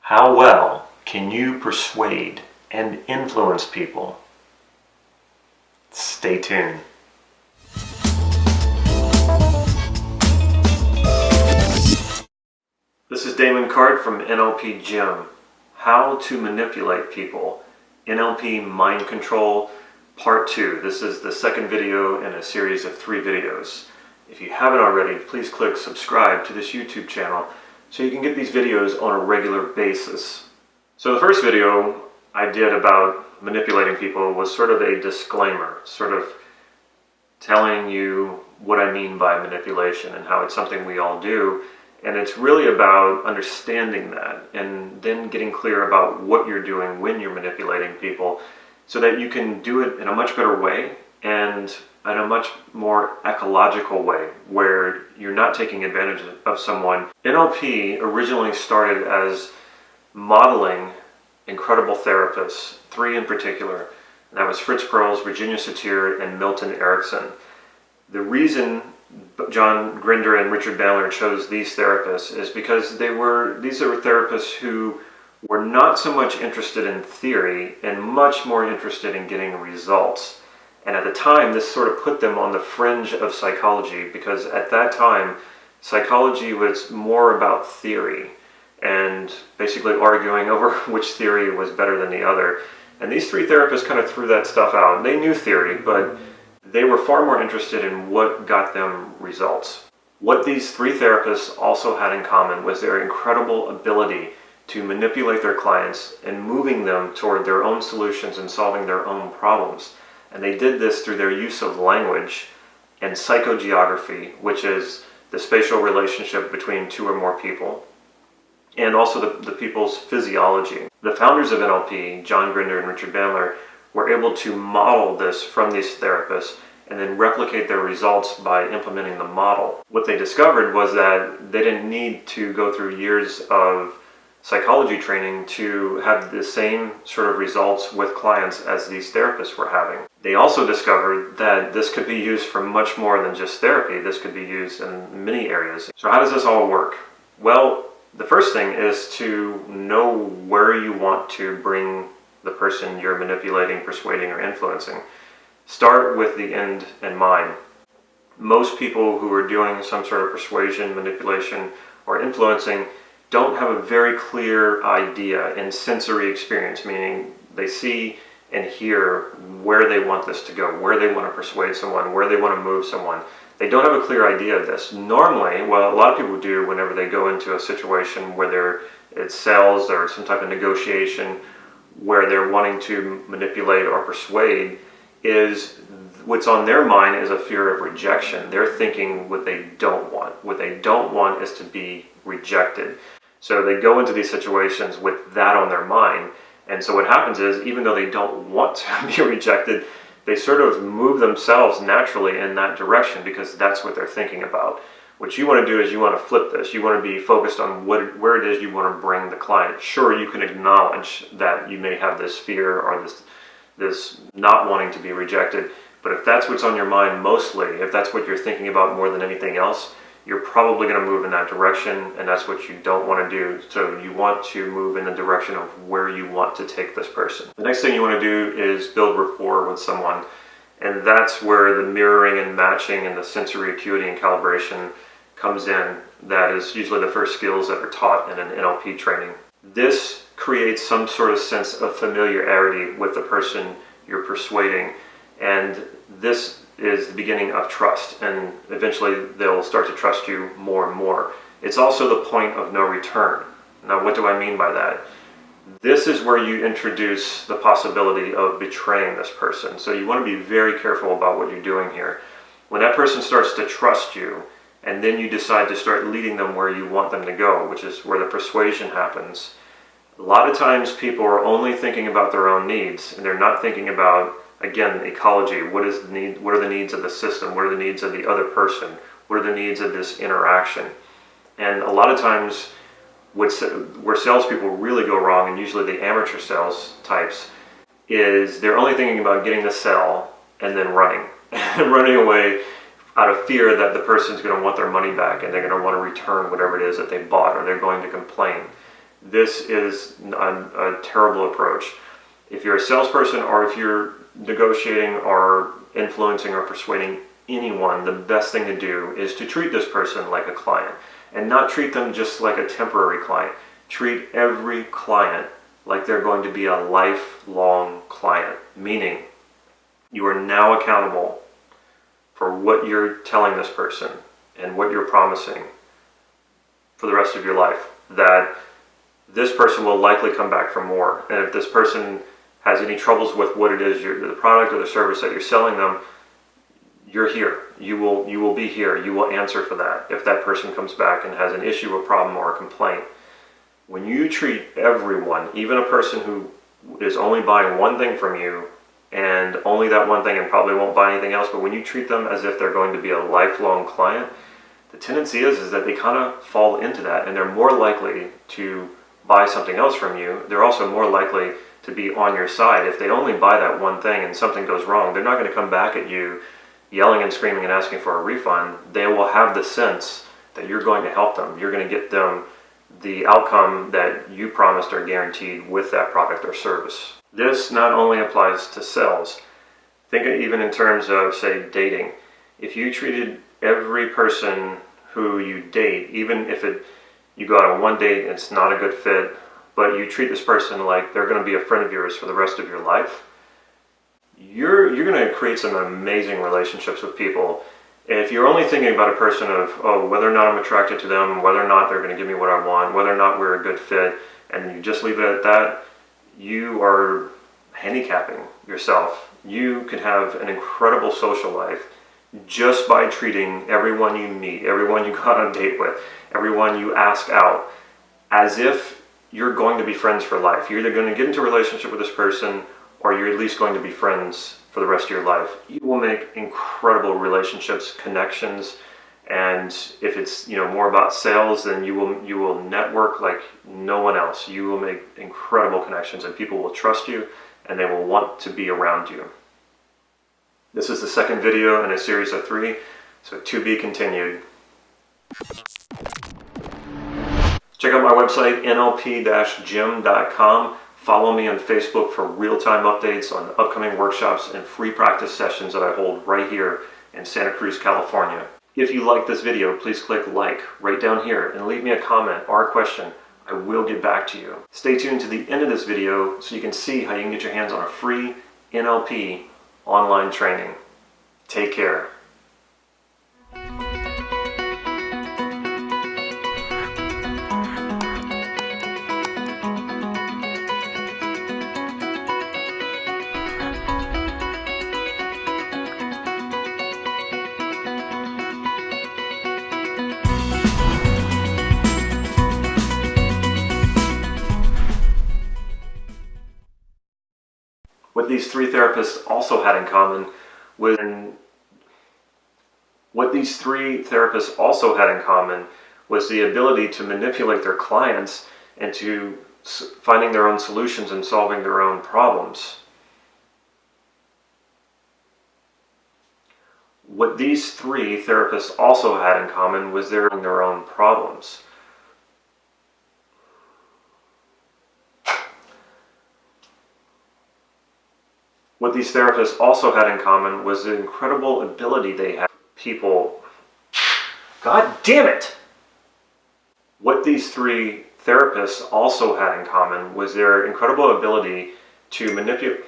How well can you persuade and influence people? Stay tuned. This is Damon Cart from NLP Gym. How to manipulate people. NLP Mind Control Part 2. This is the second video in a series of 3 videos. If you haven't already, please click subscribe to this YouTube channel so you can get these videos on a regular basis. So the first video I did about manipulating people was sort of a disclaimer, sort of telling you what I mean by manipulation and how it's something we all do. And it's really about understanding that and then getting clear about what you're doing when you're manipulating people so that you can do it in a much better way and in a much more ecological way where you're not taking advantage of someone. NLP originally started as modeling incredible therapists, 3 in particular, and that was Fritz Perls, Virginia Satir, and Milton Erickson. The reason John Grinder and Richard Bandler chose these therapists is because these are therapists who were not so much interested in theory and much more interested in getting results. And at the time, this sort of put them on the fringe of psychology because at that time, psychology was more about theory and basically arguing over which theory was better than the other. And these 3 therapists kind of threw that stuff out. They knew theory, but they were far more interested in what got them results. What these 3 therapists also had in common was their incredible ability to manipulate their clients and moving them toward their own solutions and solving their own problems. And they did this through their use of language and psychogeography, which is the spatial relationship between 2 or more people, and also the people's physiology. The founders of NLP, John Grinder and Richard Bandler, were able to model this from these therapists and then replicate their results by implementing the model. What they discovered was that they didn't need to go through years of psychology training to have the same sort of results with clients as these therapists were having. They also discovered that this could be used for much more than just therapy. This could be used in many areas. So how does this all work? Well, the first thing is to know where you want to bring the person you're manipulating, persuading, or influencing. Start with the end in mind. Most people who are doing some sort of persuasion, manipulation, or influencing don't have a very clear idea and sensory experience, meaning they see and hear where they want this to go, where they want to persuade someone, where they want to move someone. They don't have a clear idea of this. Normally, well, a lot of people do whenever they go into a situation where it's sales or some type of negotiation where they're wanting to manipulate or persuade, is what's on their mind is a fear of rejection. They're thinking what they don't want. What they don't want is to be rejected. So they go into these situations with that on their mind. And so what happens is, even though they don't want to be rejected, they sort of move themselves naturally in that direction because that's what they're thinking about. What you want to do is you want to flip this. You want to be focused on where it is you want to bring the client. Sure, you can acknowledge that you may have this fear or this not wanting to be rejected, but if that's what's on your mind mostly, if that's what you're thinking about more than anything else, you're probably going to move in that direction, and that's what you don't want to do. So you want to move in the direction of where you want to take this person. The next thing you want to do is build rapport with someone, and that's where the mirroring and matching and the sensory acuity and calibration comes in. That is usually the first skills that are taught in an NLP training. This creates some sort of sense of familiarity with the person you're persuading, and this is the beginning of trust, and eventually they'll start to trust you more and more. It's also the point of no return. Now, what do I mean by that? This is where you introduce the possibility of betraying this person. So you want to be very careful about what you're doing here. When that person starts to trust you, and then you decide to start leading them where you want them to go, which is where the persuasion happens, a lot of times people are only thinking about their own needs, and they're not thinking about, again, ecology. What are the needs of the system? What are the needs of the other person? What are the needs of this interaction? And a lot of times, where salespeople really go wrong, and usually the amateur sales types, is they're only thinking about getting the sell and then running. Running away out of fear that the person's going to want their money back and they're going to want to return whatever it is that they bought, or they're going to complain. this is a terrible approach. If you're a salesperson, or if you're negotiating or influencing or persuading anyone, the best thing to do is to treat this person like a client, and not treat them just like a temporary client. Treat every client like they're going to be a lifelong client, meaning you are now accountable for what you're telling this person and what you're promising for the rest of your life. That this person will likely come back for more. And if this person has any troubles with what it is, the product or the service that you're selling them, you're here. You will be here. You will answer for that if that person comes back and has an issue, a problem, or a complaint. When you treat everyone, even a person who is only buying one thing from you, and only that one thing, and probably won't buy anything else, but when you treat them as if they're going to be a lifelong client, the tendency is that they kind of fall into that, and they're more likely to buy something else from you. They're also more likely to be on your side. If they only buy that one thing and something goes wrong, they're not going to come back at you yelling and screaming and asking for a refund. They will have the sense that you're going to help them. You're going to get them the outcome that you promised or guaranteed with that product or service. This not only applies to sales. Think even in terms of, say, dating. If you treated every person who you date, even if you go out on one date and it's not a good fit, but you treat this person like they're going to be a friend of yours for the rest of your life, you're going to create some amazing relationships with people. And if you're only thinking about a person of, oh, whether or not I'm attracted to them, whether or not they're going to give me what I want, whether or not we're a good fit, and you just leave it at that, you are handicapping yourself. You can have an incredible social life just by treating everyone you meet, everyone you go on a date with, everyone you ask out, as if you're going to be friends for life. You're either going to get into a relationship with this person, or you're at least going to be friends for the rest of your life. You will make incredible relationships, connections, and if it's more about sales, then you will network like no one else. You will make incredible connections, and people will trust you, and they will want to be around you. This is the second video in a series of 3, so to be continued. Check out my website, nlp-gym.com. Follow me on Facebook for real-time updates on upcoming workshops and free practice sessions that I hold right here in Santa Cruz, California. If you like this video, please click like right down here and leave me a comment or a question. I will get back to you. Stay tuned to the end of this video so you can see how you can get your hands on a free NLP online training. Take care. What these three therapists also had in common was the ability to manipulate their clients into finding their own solutions and solving their own problems. What these three therapists also had in common was their own problems. What these therapists also had in common was the incredible ability they had. People, God damn it! What these three therapists also had in common was their incredible ability to manipulate.